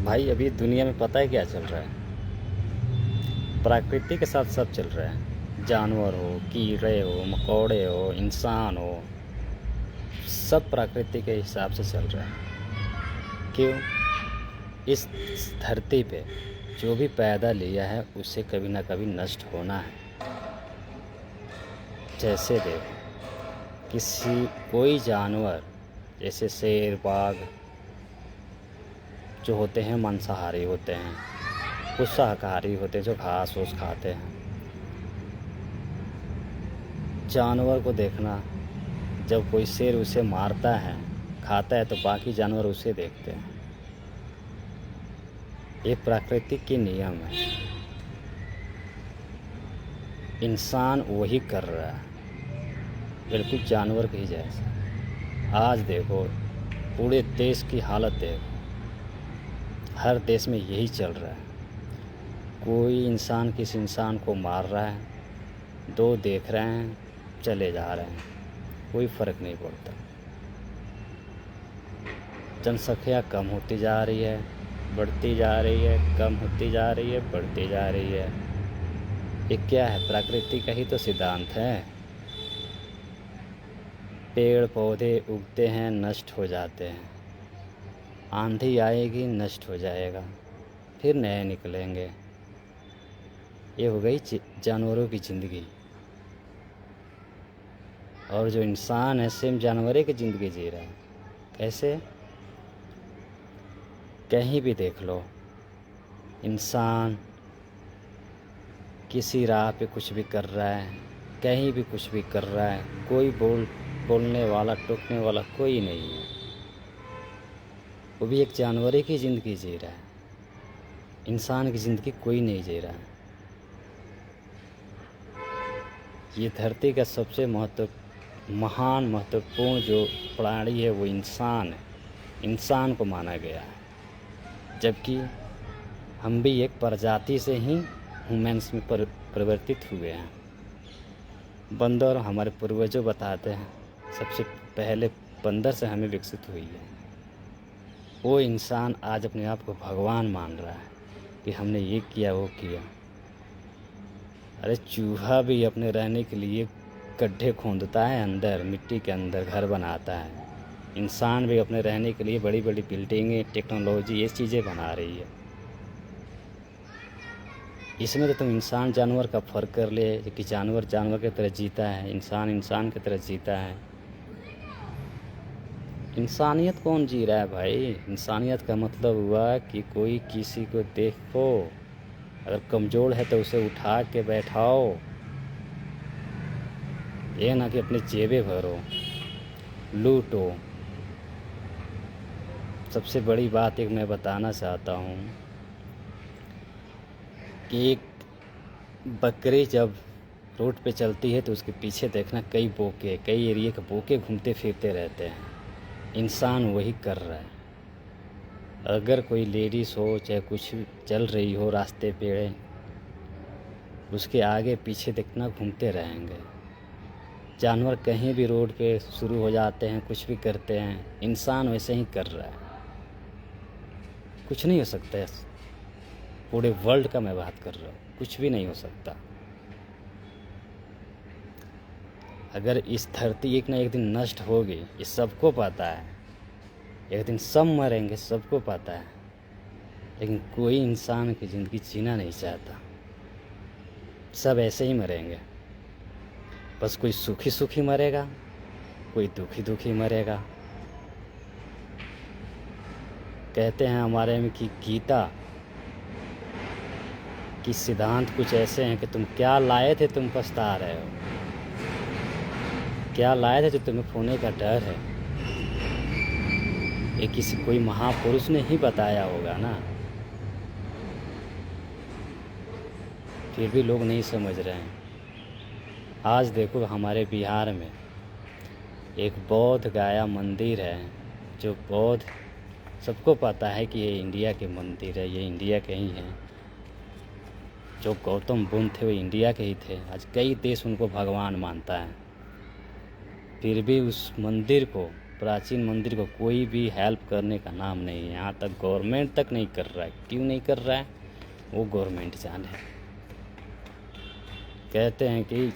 भाई अभी दुनिया में पता है क्या चल रहा है? प्रकृति के साथ सब चल रहा है। जानवर हो, कीड़े हो, मकोड़े हो, इंसान हो, सब प्रकृति के हिसाब से चल रहा है। क्यों? इस धरती पे जो भी पैदा लिया है उसे कभी ना कभी नष्ट होना है। जैसे देखो, कोई जानवर जैसे शेर, बाघ जो होते हैं मांसाहारी होते हैं, कुछ शाकाहारी होते हैं जो घास फूस खाते हैं। जानवर को देखना, जब कोई शेर उसे मारता है, खाता है, तो बाकी जानवर उसे देखते हैं। ये प्राकृतिक के नियम है। इंसान वही कर रहा है, बिल्कुल जानवर के ही जैसा। आज देखो, पूरे देश की हालत देखो, हर देश में यही चल रहा है। कोई इंसान किसी इंसान को मार रहा है, दो देख रहे हैं, चले जा रहे हैं, कोई फ़र्क नहीं पड़ता। जनसंख्या कम होती जा रही है, बढ़ती जा रही है, कम होती जा रही है, बढ़ती जा रही है। ये क्या है? प्रकृति का ही तो सिद्धांत है। पेड़ पौधे उगते हैं, नष्ट हो जाते हैं। आंधी आएगी, नष्ट हो जाएगा, फिर नए निकलेंगे। ये हो गई जानवरों की ज़िंदगी। और जो इंसान है सेम जानवरों की ज़िंदगी जी रहा है। कैसे? कहीं भी देख लो, इंसान किसी राह पे कुछ भी कर रहा है, कहीं भी कुछ भी कर रहा है, कोई बोलने वाला, टोकने वाला कोई नहीं है। वो भी एक जानवर की ज़िंदगी जी रहा है। इंसान की ज़िंदगी कोई नहीं जी रहा है। ये धरती का सबसे महान महत्वपूर्ण जो प्राणी है वो इंसान है। इंसान को माना गया है, जबकि हम भी एक प्रजाति से ही ह्यूमन्स में परिवर्तित हुए हैं। बंदर हमारे पूर्वजों बताते हैं, सबसे पहले बंदर से हमें विकसित हुई है। वो इंसान आज अपने आप को भगवान मान रहा है कि हमने ये किया, वो किया। अरे चूहा भी अपने रहने के लिए गड्ढे खोदता है, अंदर मिट्टी के अंदर घर बनाता है। इंसान भी अपने रहने के लिए बड़ी बड़ी बिल्डिंगें, टेक्नोलॉजी, ये चीज़ें बना रही है। इसमें तो तुम इंसान जानवर का फ़र्क कर ले कि जानवर जानवर की तरह जीता है, इंसान इंसान की तरह जीता है। इंसानियत कौन जी रहा है भाई? इंसानियत का मतलब हुआ कि कोई किसी को देखो, अगर कमज़ोर है तो उसे उठा के बैठाओ। ये ना कि अपनी जेबें भरो, लूटो। सबसे बड़ी बात एक मैं बताना चाहता हूँ कि एक बकरी जब रोड पे चलती है तो उसके पीछे देखना कई एरिया के बोके घूमते फिरते रहते हैं। इंसान वही कर रहा है। अगर कोई लेडीज़ हो, चाहे कुछ चल रही हो रास्ते पे, उसके आगे पीछे देखना घूमते रहेंगे। जानवर कहीं भी रोड पे शुरू हो जाते हैं, कुछ भी करते हैं, इंसान वैसे ही कर रहा है। कुछ नहीं हो सकता है। पूरे वर्ल्ड का मैं बात कर रहा हूँ, कुछ भी नहीं हो सकता। अगर इस धरती एक ना एक दिन नष्ट होगी, ये सबको पता है। एक दिन सब मरेंगे, सबको पता है। लेकिन कोई इंसान की ज़िंदगी जीना नहीं चाहता। सब ऐसे ही मरेंगे। बस कोई सुखी सुखी मरेगा, कोई दुखी दुखी मरेगा। कहते हैं हमारे में कि गीता कि सिद्धांत कुछ ऐसे हैं कि तुम क्या लाए थे, तुम पछता रहे हो। क्या लाए थे जो तुम्हें खोने का डर है। ये किसी कोई महापुरुष ने ही बताया होगा ना। फिर भी लोग नहीं समझ रहे हैं। आज देखो हमारे बिहार में एक बौद्ध गया मंदिर है, जो बौद्ध सबको पता है कि ये इंडिया के मंदिर है, ये इंडिया के ही हैं। जो गौतम बुद्ध थे वो इंडिया के ही थे। आज कई देश उनको भगवान मानता है। फिर भी उस मंदिर को प्राचीन मंदिर को कोई भी हेल्प करने का नाम नहीं है। यहाँ तक गवर्नमेंट तक नहीं कर रहा है। क्यों नहीं कर रहा है वो गवर्नमेंट जाने। कहते हैं कि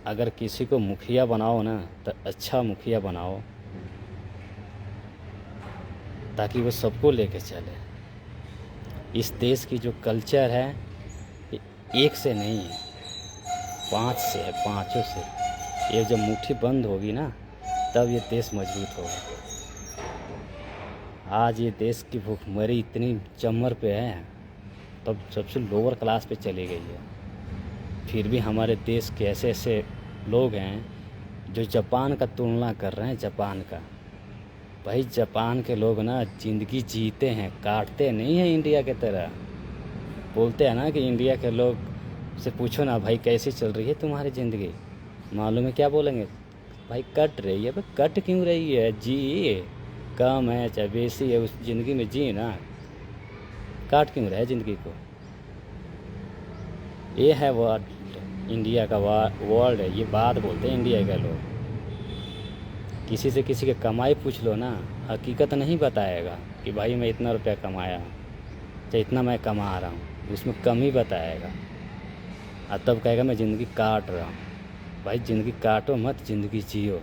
अगर किसी को मुखिया बनाओ ना तो अच्छा मुखिया बनाओ, ताकि वो सबको लेके चले। इस देश की जो कल्चर है ये एक से नहीं है, 5 से है, 5 से। ये जब मुट्ठी बंद होगी ना तब ये देश मजबूत होगा। आज ये देश की भूखमरी इतनी चमर पे है, तब सबसे लोअर क्लास पे चली गई है। फिर भी हमारे देश के ऐसे ऐसे लोग हैं जो जापान का तुलना कर रहे हैं। जापान का, भाई जापान के लोग ना ज़िंदगी जीते हैं, काटते नहीं हैं इंडिया के तरह। बोलते हैं ना कि इंडिया के लोग से पूछो ना भाई कैसी चल रही है तुम्हारी ज़िंदगी, मालूम है क्या बोलेंगे? भाई कट रही है। भाई कट क्यों रही है? जी कम है चाहे बेसी है, उस ज़िंदगी में जी ना, काट क्यों रहे ज़िंदगी को? ये है वर्ड, इंडिया का वर्ल्ड है। ये बात बोलते हैं इंडिया के लोग। किसी से किसी की कमाई पूछ लो ना, हकीकत नहीं बताएगा कि भाई मैं इतना रुपया कमाया चाहे इतना मैं कमा रहा हूँ, उसमें कम ही बताएगा। और तब कहेगा मैं ज़िंदगी काट रहा हूँ। भाई ज़िंदगी काटो मत, ज़िंदगी जियो।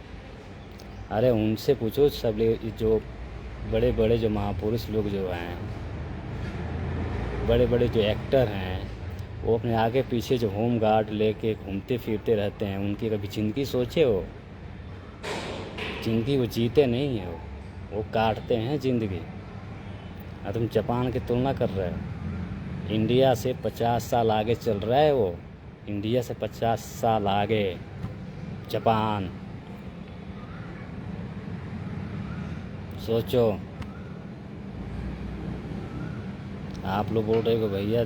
अरे उनसे पूछो, सब जो बड़े बड़े जो महापुरुष लोग जो हैं, बड़े बड़े जो एक्टर हैं, वो अपने आगे पीछे जो होम गार्ड लेके घूमते फिरते रहते हैं, उनकी कभी ज़िंदगी सोचे हो? ज़िंदगी वो जीते नहीं है, वो काटते हैं ज़िंदगी। और तुम जापान की तुलना कर रहे हो। इंडिया से 50 साल आगे चल रहा है वो। इंडिया से 50 साल आगे जापान। सोचो। आप लोग बोल रहे हो भैया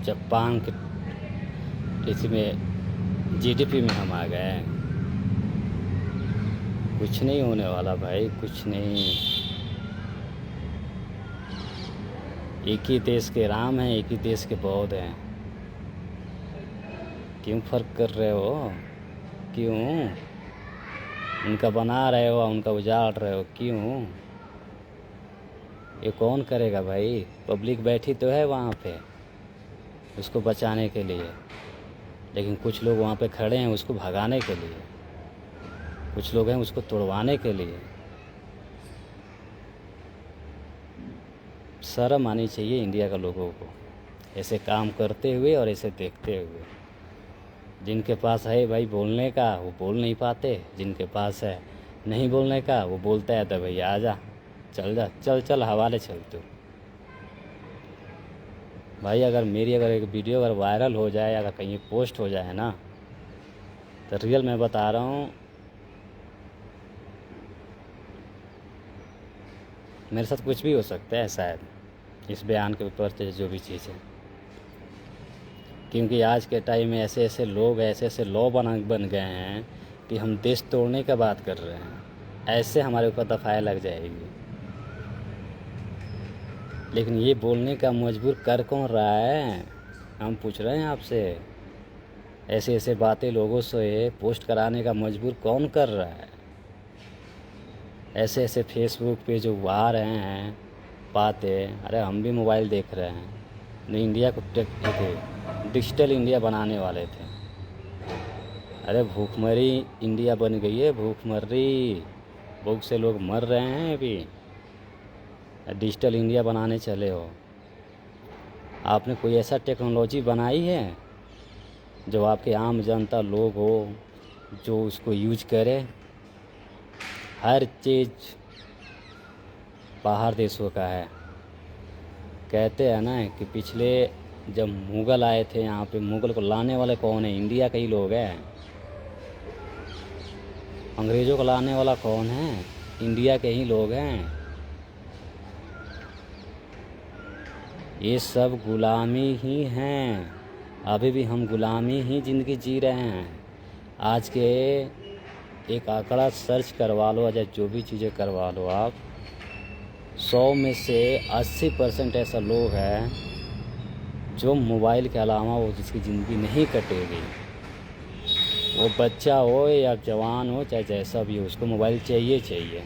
जापान के इसमें जीडीपी में हम आ गए। कुछ नहीं होने वाला भाई, कुछ नहीं। एक ही देश के राम हैं, एक ही देश के बौद्ध हैं। क्यों फ़र्क कर रहे हो? क्यों उनका बना रहे हो, उनका उजाड़ रहे हो? क्यों? ये कौन करेगा भाई? पब्लिक बैठी तो है वहाँ पे उसको बचाने के लिए, लेकिन कुछ लोग वहाँ पे खड़े हैं उसको भगाने के लिए, कुछ लोग हैं उसको तोड़वाने के लिए। शर्म आनी चाहिए इंडिया के लोगों को ऐसे काम करते हुए और ऐसे देखते हुए। जिनके पास है भाई बोलने का वो बोल नहीं पाते, जिनके पास है नहीं बोलने का वो बोलता है तो भैया आजा, चल जा, चल चल हवाले चल तू। भाई अगर एक वीडियो अगर वायरल हो जाए, अगर कहीं पोस्ट हो जाए ना, तो रियल मैं बता रहा हूँ मेरे साथ कुछ भी हो सकता है शायद इस बयान के ऊपर जो भी चीज़ है। क्योंकि आज के टाइम में ऐसे ऐसे लोग, ऐसे ऐसे लॉ बन गए हैं कि हम देश तोड़ने का बात कर रहे हैं। ऐसे हमारे ऊपर दफ़ाएं लग जाएगी। लेकिन ये बोलने का मजबूर कर कौन रहा है? हम पूछ रहे हैं आपसे। ऐसे ऐसे बातें लोगों से पोस्ट कराने का मजबूर कौन कर रहा है? ऐसे ऐसे फेसबुक पे जो आ रहे हैं बातें, अरे हम भी मोबाइल देख रहे हैं। नहीं, इंडिया को डिजिटल इंडिया बनाने वाले थे। अरे भूखमरी इंडिया बन गई है, भूखमरी। भूख से लोग मर रहे हैं अभी। डिजिटल इंडिया बनाने चले हो। आपने कोई ऐसा टेक्नोलॉजी बनाई है जो आपके आम जनता लोग हो जो उसको यूज करे? हर चीज़ बाहर देशों का है। कहते हैं ना कि पिछले जब मुग़ल आए थे यहाँ पे, मुग़ल को लाने वाले कौन है? इंडिया के ही लोग हैं। अंग्रेज़ों को लाने वाला कौन है? इंडिया के ही लोग हैं। ये सब गुलामी ही हैं। अभी भी हम गुलामी ही ज़िंदगी जी रहे हैं। आज के एक आंकड़ा सर्च करवा लो, या जो भी चीज़ें करवा लो आप, 100 में से 80% ऐसा लोग हैं जो मोबाइल के अलावा वो जिसकी ज़िंदगी नहीं कटेगी। वो बच्चा हो या जवान हो, चाहे जैसा भी हो, उसको मोबाइल चाहिए चाहिए।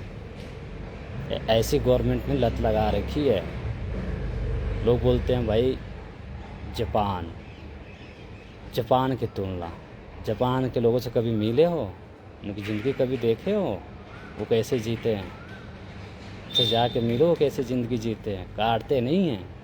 ऐसी गवर्नमेंट ने लत लगा रखी है। लोग बोलते हैं भाई जापान की तुलना, जापान के लोगों से कभी मिले हो, उनकी ज़िंदगी कभी देखे हो, वो कैसे जीते हैं? अच्छा जाके मिलो कैसे ज़िंदगी जीते हैं, काटते नहीं हैं।